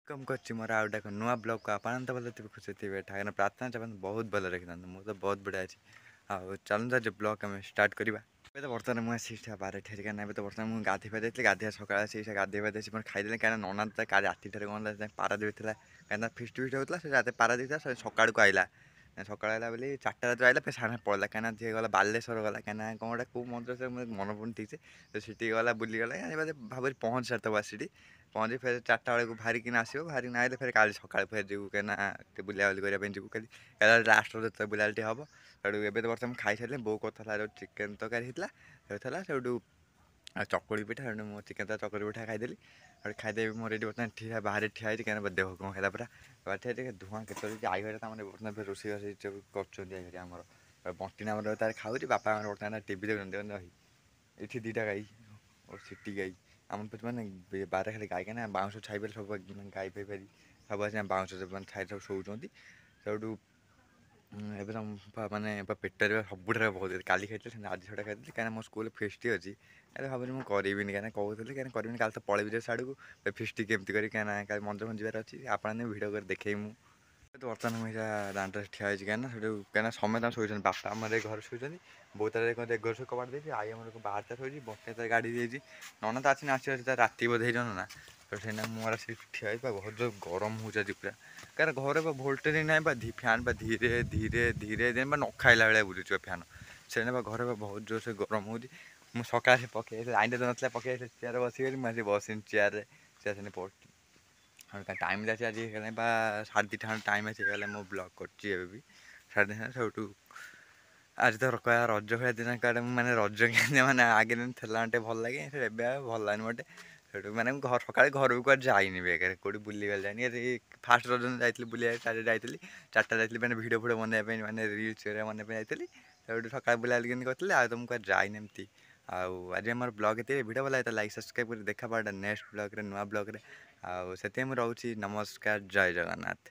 कम कर मोर आउ एक नुआ ब्लॉग को आप भले थे खुशी थे ठाकुर प्रार्थना चाहते बहुत भल रखी था मुझे तो बहुत बढ़िया अच्छी आउ चलता जो ब्लॉग आम स्टार्ट करवा ए तो बर्तमान मुझे बारे ठेरी क्या तो बर्तमान मुझे गाधे फाधे गाधिया सकाल से गाधे फाधे से खाईदे कहीं नना का राति ठार कौन पारादीप था कहीं फिस्ट फिस्ट होता है रात पारादीप था सका को आइला सकाल आइला बोली 4टा रात आइला फिर साढ़े पड़ा कहीं जी गला बालेश्वर गला कहीं कौन गोटे कौ मंदिर से मन पड़े ठीक से तो सीटी गला बुलीगला भाव पहुँच सारी बस सीटी पहुँची फिर 4टा बेलू बाहरिकी आसो बाहरिक आइले फिर काली सका फिर जीव कहीं बुलाबुली करने जीव कल लास्ट जो बुलाटी हम सेठू ए तो बर्तमान खाई सारे बो कथा चिकेन तरकारी होता से चकुड़ी पिठा मो चिकेन चकुड़ी पिठा खाईदेली खाईदेवी मोर ये बर्तमान ठीक बाहर ठिया कहीं देह कम खाला पूरा ठिया धूआं के आई घर बर्तमान फिर रोषे करमर बंटी नाम तार खाऊँ बापा बर्तमान टी देखते रही ये 2टा गाई और सीटी गाई आम मैंने बारे खाली गाई कहीं बाउंस छाई सब गाई फाई फेरी सब आज बाउंस छाई सब शोचती से माने पेटर सबुठ बहुत काली खाई आज छटा खाई कहीं मो स्कूल फेस्ट अच्छी भाव मुझे करी कहीं कहते कहीं करी कल तो पलैबी साड़ू फेस्ट केमती करी कहीं मंदिर मंदिर अच्छी आपने भिडियो कर देखे मु तो बर्तमान मुझे दांड ठिया कहीं कहीं समय शोचन बापा आम घर शोचन बहुत तार घर से कबाट देती आई आम बाहर शोची बटे तार गाड़ी देती नना तो आसी आस राति बोधे ना तो से मुझे से ठिया बहुत जो गरम हो पूरा कहीं घर भोल्टेज ना फैन धीरे धीरे धीरे दिन न खाला भाया बुझुच फैन से घर बहुत जोर से गरम हो सका पकई लाइन तो ना पकई चेयर बस मुझे बस चेयर से पड़ हाँ टाइम आज 2:30 टाइम आगे मो ब्लॉग कर भी 2:30 सब आज तो कह रज खेल दिन कड़े मैंने रज मैंने आगे दिन थे भल लगे भल लगे मटे से मैंने घर सका घर भी कुछ जाइनि बेकार कौटी बुले जाए फास्ट रज जाइए बुले जाइए 4टा जाइए मैंने भिडियो फिडियो बनवाई मैंने रिल्स बनवाई जाइए से सका बुला करी आज तो मुझे जाइन एमती आज आम ब्लॉग ये भिडियो भल लगे लाइक सब्सक्राइब कर देखा पार्ट नेक्स्ट ब्लॉग नुआ ब्लॉग से मुझे रोचे नमस्कार जय जगन्नाथ।